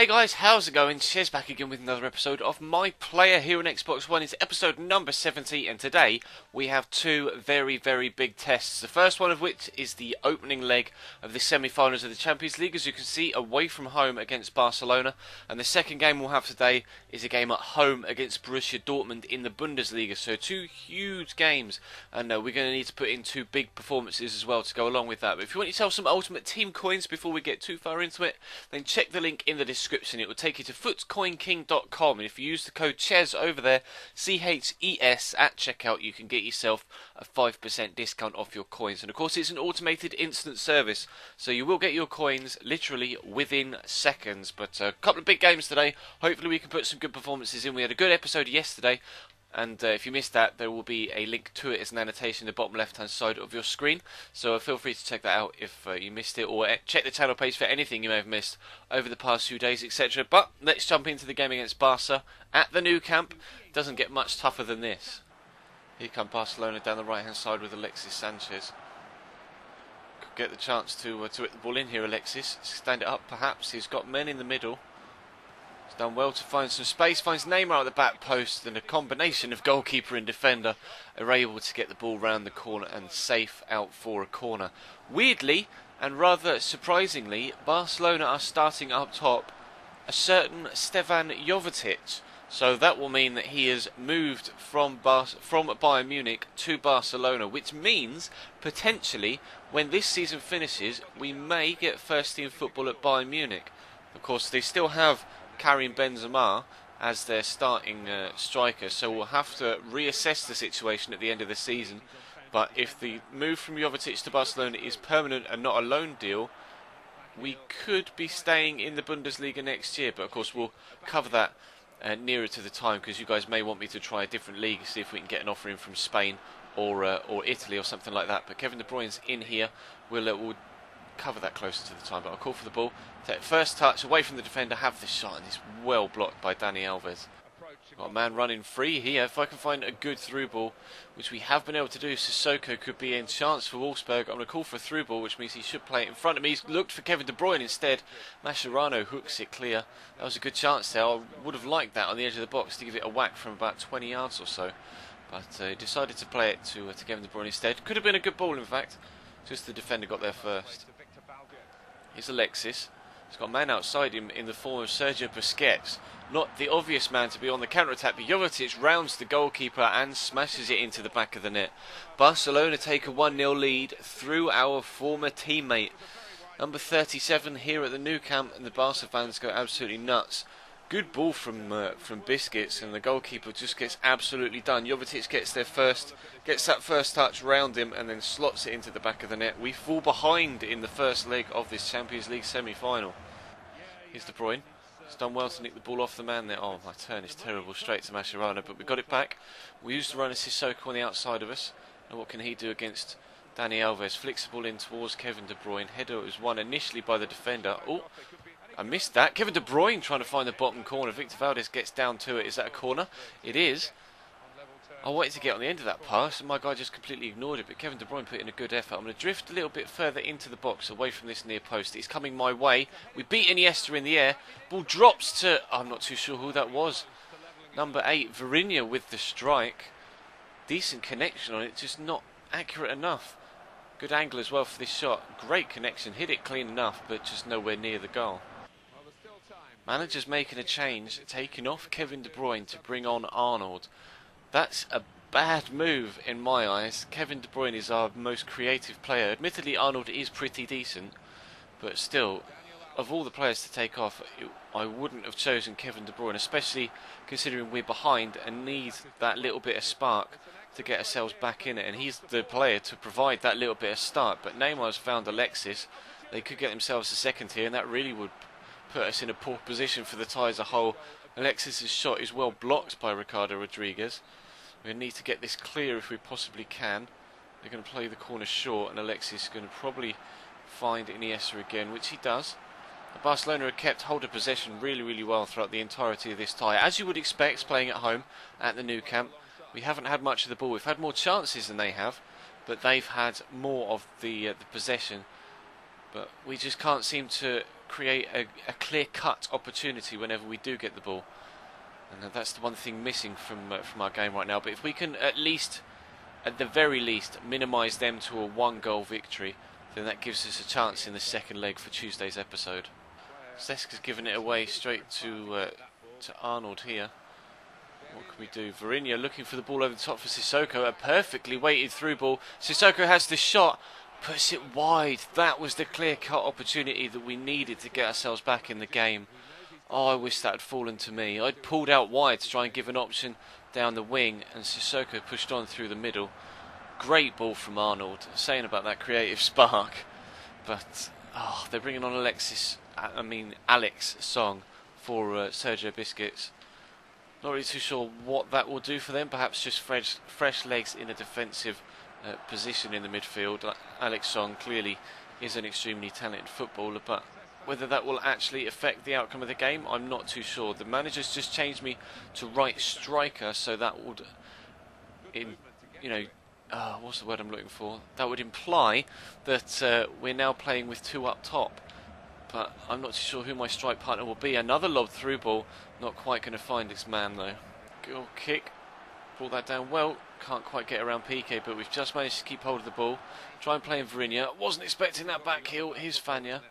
Hey guys, how's it going? Chez back again with another episode of My Player here on Xbox One. It's episode number 70, and today we have two very big tests. The first one of which is the opening leg of the semi-finals of the Champions League, as you can see, away from home against Barcelona. And the second game we'll have today is a game at home against Borussia Dortmund in the Bundesliga. So two huge games, and we're going to need to put in two big performances as well to go along with that. But if you want yourself some Ultimate Team coins before we get too far into it, then check the link in the description. It will take you to footcoinking.com, and if you use the code CHES over there, CHES, at checkout, you can get yourself a 5% discount off your coins. And of course, it's an automated instant service, so you will get your coins literally within seconds. But a couple of big games today. Hopefully we can put some good performances in. We had a good episode yesterday, and if you missed that, there will be a link to it as an annotation in the bottom left hand side of your screen, so feel free to check that out if you missed it, or check the channel page for anything you may have missed over the past few days, etc. But let's jump into the game against Barca at the Nou Camp. Doesn't get much tougher than this. Here come Barcelona down the right hand side with Alexis Sanchez. Could get the chance to hit the ball in here. Alexis, stand it up perhaps. He's got men in the middle. He's done well to find some space, finds Neymar at the back post, and a combination of goalkeeper and defender are able to get the ball round the corner and safe out for a corner. Weirdly, and rather surprisingly, Barcelona are starting up top a certain Stefan Jovetic. So that will mean that he has moved from Bayern Munich to Barcelona, which means potentially when this season finishes we may get first team football at Bayern Munich. Of course, they still have Karim Benzema as their starting striker, so we'll have to reassess the situation at the end of the season. But if the move from Jovetic to Barcelona is permanent and not a loan deal, we could be staying in the Bundesliga next year. But of course we'll cover that nearer to the time, because you guys may want me to try a different league, see if we can get an offer in from Spain or Italy or something like that. But Kevin De Bruyne's in here. We'll cover that closer to the time, but I'll call for the ball. Take first touch away from the defender, have the shot, and it's well blocked by Dani Alves. Got a man running free here. If I can find a good through ball, which we have been able to do, Sissoko could be in chance for Wolfsburg. I'm going to call for a through ball, which means he should play it in front of me. He's looked for Kevin De Bruyne instead. Mascherano hooks it clear. That was a good chance there. I would have liked that on the edge of the box to give it a whack from about 20 yards or so, but decided to play it to Kevin De Bruyne instead. Could have been a good ball, in fact. Just the defender got there first. Here's Alexis. He's got a man outside him in the form of Sergio Busquets. Not the obvious man to be on the counter-attack, but Jovetic rounds the goalkeeper and smashes it into the back of the net. Barcelona take a 1-0 lead through our former teammate. Number 37 here at the Nou Camp, and the Barca fans go absolutely nuts. Good ball from Busquets, and the goalkeeper just gets absolutely done. Jovetic gets there first, gets that first touch round him, and then slots it into the back of the net. We fall behind in the first leg of this Champions League semi-final. Here's De Bruyne. He's done well to nick the ball off the man there. Oh, my turn is terrible, straight to Mascherano, but we got it back. We used to run a Sissoko on the outside of us. And what can he do against Dani Alves? Flicks the ball in towards Kevin De Bruyne. Header was won initially by the defender. Oh, I missed that. Kevin De Bruyne trying to find the bottom corner. Victor Valdez gets down to it. Is that a corner? It is. I wanted to get on the end of that pass, and my guy just completely ignored it, but Kevin De Bruyne put in a good effort. I'm going to drift a little bit further into the box, away from this near post. It's coming my way. We beat Iniesta in the air. Ball drops to, I'm not too sure who that was. Number 8, Virinha with the strike. Decent connection on it, just not accurate enough. Good angle as well for this shot. Great connection, hit it clean enough, but just nowhere near the goal. Manager's making a change, taking off Kevin De Bruyne to bring on Arnold. That's a bad move in my eyes. Kevin De Bruyne is our most creative player. Admittedly, Arnold is pretty decent, but still, of all the players to take off, I wouldn't have chosen Kevin De Bruyne, especially considering we're behind and need that little bit of spark to get ourselves back in it, and he's the player to provide that little bit of start. But Neymar's found Alexis. They could get themselves a second here, and that really would put us in a poor position for the tie as a whole. Alexis' shot is well blocked by Ricardo Rodriguez. We need to get this clear if we possibly can. They're going to play the corner short, and Alexis is going to probably find Iniesta again, which he does. Barcelona have kept hold of possession really well throughout the entirety of this tie. As you would expect, playing at home at the Nou Camp, we haven't had much of the ball. We've had more chances than they have, but they've had more of the possession. But we just can't seem to create a clear-cut opportunity whenever we do get the ball. And that's the one thing missing from our game right now. But if we can at the very least, minimise them to a 1-goal victory, then that gives us a chance in the second leg for Tuesday's episode. Zeska's given it away straight to Arnold here. What can we do? Virinha looking for the ball over the top for Sissoko. A perfectly weighted through ball. Sissoko has the shot, puts it wide. That was the clear-cut opportunity that we needed to get ourselves back in the game. Oh, I wish that had fallen to me. I'd pulled out wide to try and give an option down the wing, and Sissoko pushed on through the middle. Great ball from Arnold. Saying about that creative spark. But, they're bringing on Alex Song for Sergio Busquets. Not really too sure what that will do for them. Perhaps just fresh legs in a defensive position in the midfield. Alex Song clearly is an extremely talented footballer, but whether that will actually affect the outcome of the game, I'm not too sure. The manager's just changed me to right striker, so that would, what's the word I'm looking for? That would imply that we're now playing with 2 up top. But I'm not too sure who my strike partner will be. Another lob through ball. Not quite going to find its man though. Good kick. Brought that down well. Can't quite get around PK, but we've just managed to keep hold of the ball. Try and play in Virinha. Wasn't expecting that back heel. Here's Fania.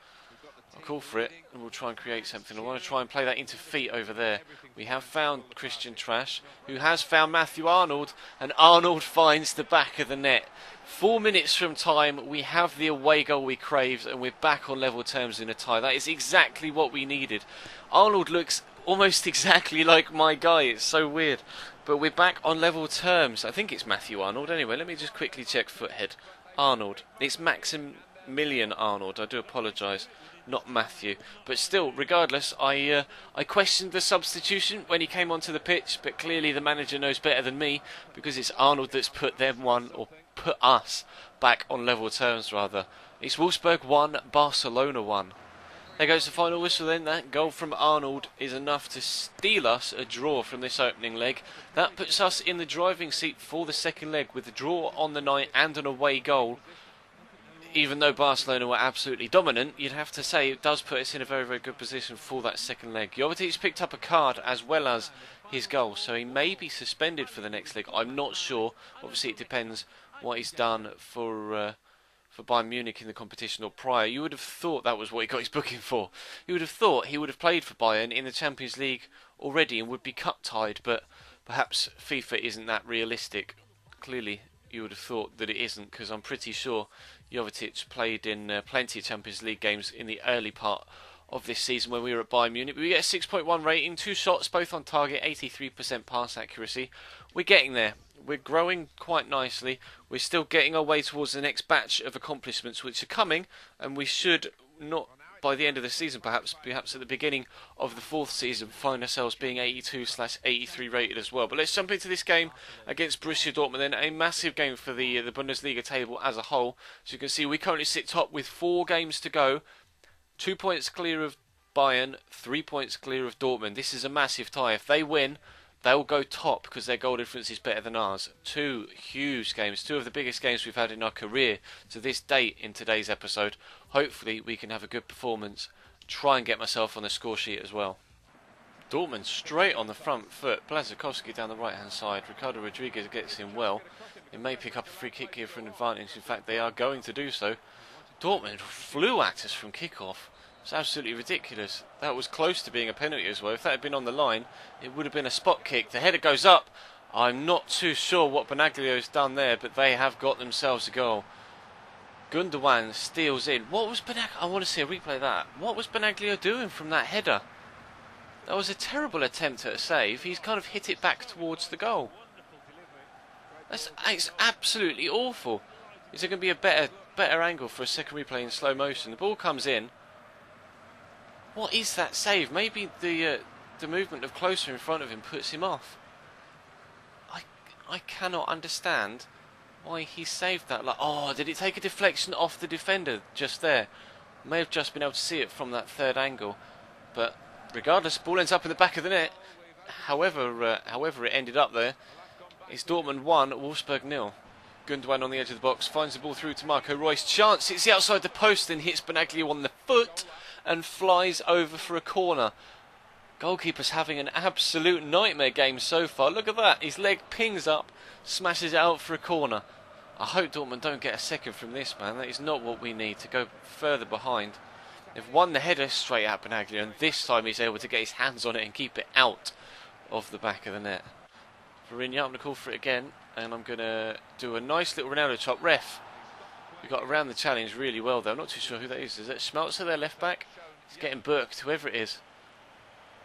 I'll call for it and we'll try and create something. I want to try and play that into feet over there. We have found Christian Trash, who has found Matthew Arnold, and Arnold finds the back of the net. 4 minutes from time, we have the away goal we craved, and we're back on level terms in a tie. That is exactly what we needed. Arnold looks almost exactly like my guy. It's so weird. But we're back on level terms. I think it's Matthew Arnold. Anyway, let me just quickly check Foothead. Arnold. It's Maximilian Arnold. I do apologise. Not Matthew. But still, regardless, I questioned the substitution when he came onto the pitch, but clearly the manager knows better than me, because it's Arnold that's put us back on level terms, rather. It's Wolfsburg 1, Barcelona 1. There goes the final whistle then. That goal from Arnold is enough to steal us a draw from this opening leg. That puts us in the driving seat for the second leg, with a draw on the night and an away goal. Even though Barcelona were absolutely dominant, you'd have to say it does put us in a very, very good position for that second leg. Jovetic picked up a card as well as his goal, so he may be suspended for the next leg. I'm not sure. Obviously, it depends what he's done for Bayern Munich in the competition or prior. You would have thought that was what he got his booking for. You would have thought he would have played for Bayern in the Champions League already and would be cup-tied, but perhaps FIFA isn't that realistic. Clearly, you would have thought that it isn't, because I'm pretty sure Jovetic played in plenty of Champions League games in the early part of this season when we were at Bayern Munich. We get a 6.1 rating, 2 shots, both on target, 83% pass accuracy. We're getting there. We're growing quite nicely. We're still getting our way towards the next batch of accomplishments which are coming, and we should not, by the end of the season perhaps at the beginning of the 4th season, find ourselves being 82/83 rated as well. But let's jump into this game against Borussia Dortmund then. A massive game for the Bundesliga table as a whole. As you can see, we currently sit top with 4 games to go. 2 points clear of Bayern, 3 points clear of Dortmund. This is a massive tie. If they win, they'll go top because their goal difference is better than ours. 2 huge games, 2 of the biggest games we've had in our career to this date in today's episode. Hopefully we can have a good performance. Try and get myself on the score sheet as well. Dortmund straight on the front foot. Blazikowski down the right hand side. Ricardo Rodriguez gets in well. They may pick up a free kick here for an advantage. In fact, they are going to do so. Dortmund flew at us from kick-off. It's absolutely ridiculous. That was close to being a penalty as well. If that had been on the line, it would have been a spot kick. The header goes up. I'm not too sure what Benaglio's done there, but they have got themselves a goal. Gundogan steals in. What was I want to see a replay of that. What was Benaglio doing from that header? That was a terrible attempt at a save. He's kind of hit it back towards the goal. It's absolutely awful. Is there going to be a better angle for a second replay in slow motion? The ball comes in. What is that save? Maybe the movement of closer in front of him puts him off. I cannot understand why he saved that. Like, oh, did it take a deflection off the defender just there? May have just been able to see it from that third angle. But regardless, ball ends up in the back of the net. However it ended up there, it's Dortmund 1, Wolfsburg 0. Gundogan on the edge of the box finds the ball through to Marco Reus. Chance, it's the outside the post and hits Benaglio on the foot. and flies over for a corner. Goalkeeper's having an absolute nightmare game so far. Look at that. His leg pings up, smashes it out for a corner. I hope Dortmund don't get a second from this, man. That is not what we need to go further behind. They've won the header straight at Benaglio, and this time he's able to get his hands on it and keep it out of the back of the net. Varinian, I'm going to call for it again, and I'm going to do a nice little Ronaldo chop. Ref, we got around the challenge really well though. I'm not too sure who that is. Is it Schmelzer, their left back? He's getting burked, whoever it is.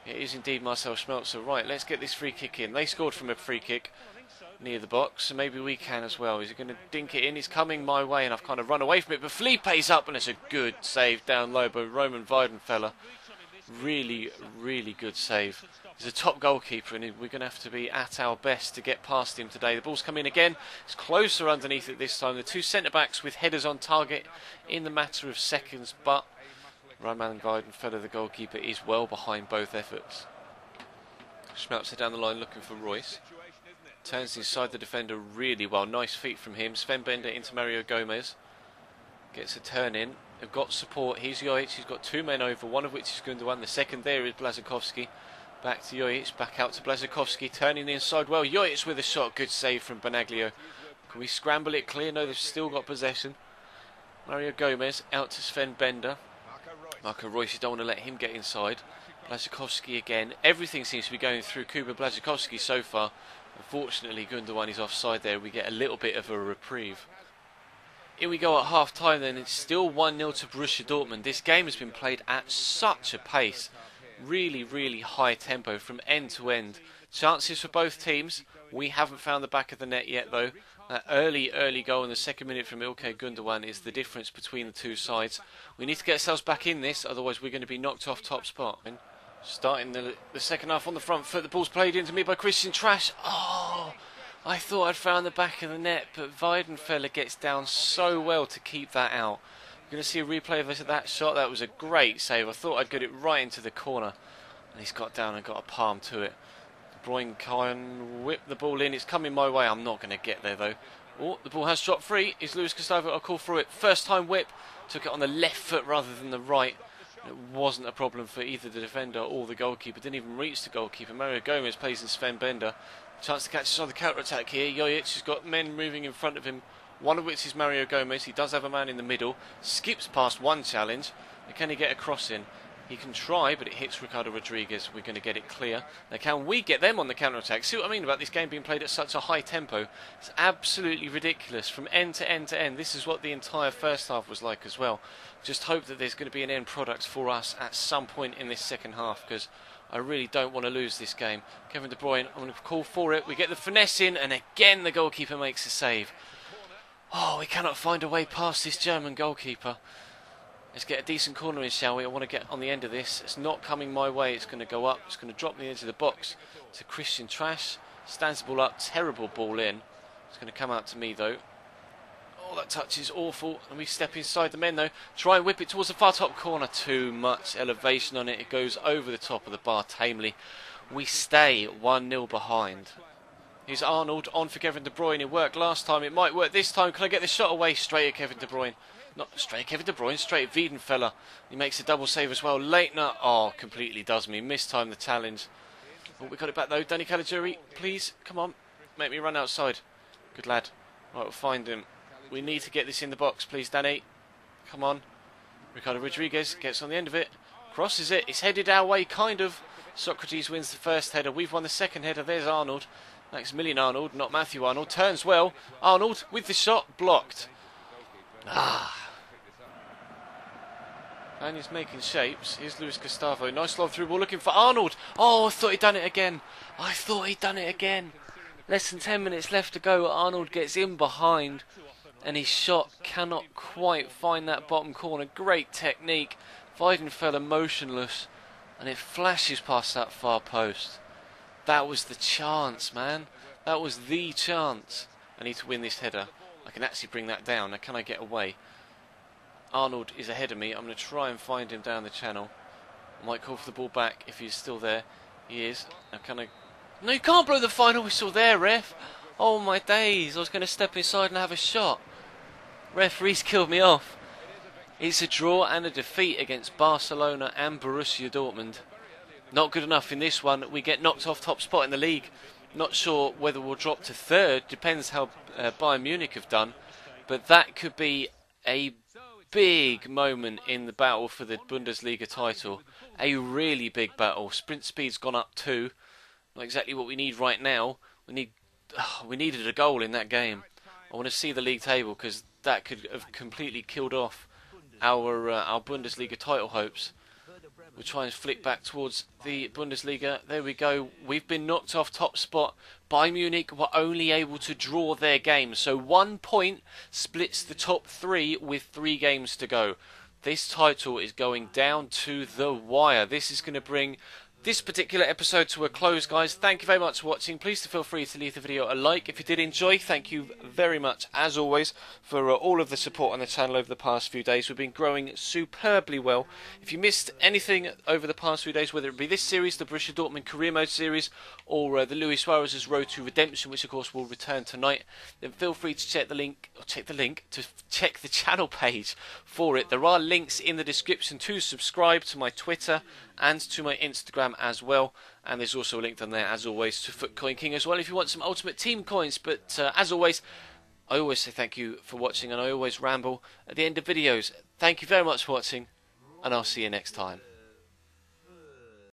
It is indeed Marcel Schmelzer. Right, let's get this free kick in. They scored from a free kick near the box, so maybe we can as well. Is he going to dink it in? He's coming my way, and I've kind of run away from it, but Felipe's up, and it's a good save down low by Roman Weidenfeller. Really, really good save. He's a top goalkeeper, and we're going to have to be at our best to get past him today. The ball's come in again. It's closer underneath it this time. The two centre-backs with headers on target in the matter of seconds, but Roman Weidenfeller, the goalkeeper, is well behind both efforts. Schmelzer down the line looking for Royce. Turns inside the defender really well. Nice feet from him. Sven Bender into Mario Gomez. Gets a turn in. They've got support. Here's Jojic. He's got two men over, one of which is Gundogan. The second there is Błaszczykowski. Back to Jojic. Back out to Błaszczykowski. Turning the inside well. Jojic with a shot. Good save from Benaglio. Can we scramble it clear? No, they've still got possession. Mario Gomez out to Sven Bender. Marco Reus, you don't want to let him get inside. Błaszczykowski again. Everything seems to be going through Kuba Błaszczykowski so far. Unfortunately, Gundogan is offside there. We get a little bit of a reprieve. Here we go at half time then. It's still 1-0 to Borussia Dortmund. This game has been played at such a pace. Really, really high tempo from end to end. Chances for both teams. We haven't found the back of the net yet though. That early goal in the second minute from Ilkay Gundogan is the difference between the two sides. We need to get ourselves back in this, otherwise we're going to be knocked off top spot. Starting the second half on the front foot, the ball's played into me by Christian Trash. Oh, I thought I'd found the back of the net, but Weidenfeller gets down so well to keep that out. We're going to see a replay of that shot. That was a great save. I thought I'd get it right into the corner, and he's got down and got a palm to it. De Bruyne can whip the ball in. It's coming my way. I'm not going to get there though. Oh, the ball has dropped free. Is Luis Gustavo? I'll call through it. First time whip. Took it on the left foot rather than the right. It wasn't a problem for either the defender or the goalkeeper. Didn't even reach the goalkeeper. Mario Gomez plays in Sven Bender. Chance to catch us on the counter-attack here. Jojic has got men moving in front of him. One of which is Mario Gomez. He does have a man in the middle. Skips past one challenge. And can he get a cross in? He can try, but it hits Ricardo Rodriguez. We're going to get it clear. Now, can we get them on the counter-attack? See what I mean about this game being played at such a high tempo? It's absolutely ridiculous from end to end to end. This is what the entire first half was like as well. Just hope that there's going to be an end product for us at some point in this second half, because I really don't want to lose this game. Kevin De Bruyne, I'm going to call for it. We get the finesse in, and again the goalkeeper makes a save. Oh, we cannot find a way past this German goalkeeper. Let's get a decent corner in, shall we? I want to get on the end of this. It's not coming my way. It's going to go up. It's going to drop me into the box to Christian Trash. Stands the ball up. Terrible ball in. It's going to come out to me, though. Oh, that touch is awful. And we step inside the men, though. Try and whip it towards the far top corner. Too much elevation on it. It goes over the top of the bar tamely. We stay 1-0 behind. Here's Arnold on for Kevin De Bruyne. It worked last time. It might work this time. Can I get the shot away? Straight at Kevin De Bruyne. Not straight Kevin De Bruyne, straight at Weidenfeller. He makes a double save as well. Leitner, oh, completely does me. Mistimed the challenge. Oh, we got it back though. Danny Caligiuri, please, come on. Make me run outside. Good lad. Right, we'll find him. We need to get this in the box, please, Danny. Come on. Ricardo Rodriguez gets on the end of it. Crosses it. It's headed our way, kind of. Socrates wins the first header. We've won the second header. There's Arnold. Maximilian Arnold, not Matthew Arnold. Turns well. Arnold with the shot. Blocked. Ah. And he's making shapes. Here's Luis Gustavo. Nice lob through ball looking for Arnold. Oh, I thought he'd done it again. Less than 10 minutes left to go. Arnold gets in behind. And his shot cannot quite find that bottom corner. Great technique. Weidenfeller motionless. And it flashes past that far post. That was the chance, man. That was the chance. I need to win this header. I can actually bring that down. Now, can I get away? Arnold is ahead of me. I'm going to try and find him down the channel. I might call for the ball back if he's still there. He is. Now, can I... No, you can't blow the final whistle there, ref. Oh, my days. I was going to step inside and have a shot. Referee's killed me off. It's a draw and a defeat against Barcelona and Borussia Dortmund. Not good enough in this one. We get knocked off top spot in the league. Not sure whether we'll drop to third. Depends how Bayern Munich have done. But that could be a big moment in the battle for the Bundesliga title. A really big battle. Sprint speed's gone up too. Not exactly what we need right now. We needed a goal in that game. I want to see the league table because that could have completely killed off our Bundesliga title hopes. We'll try and flick back towards the Bundesliga. There we go. We've been knocked off top spot. Bayern Munich were only able to draw their game. So 1 point splits the top 3 with 3 games to go. This title is going down to the wire. This is going to bring this particular episode to a close, guys. Thank you very much for watching. Please feel free to leave the video a like if you did enjoy. Thank you very much, as always, for all of the support on the channel over the past few days. We've been growing superbly well. If you missed anything over the past few days, whether it be this series, the Borussia Dortmund Career Mode series, or the Luis Suarez's Road to Redemption, which of course will return tonight, then feel free to check the channel page for it. There are links in the description to subscribe to my Twitter and to my Instagram as well, and there's also a link down there as always to FUT Coin King as well if you want some Ultimate Team coins. But as always, I always say thank you for watching, and I always ramble at the end of videos. Thank you very much for watching, and I'll see you next time.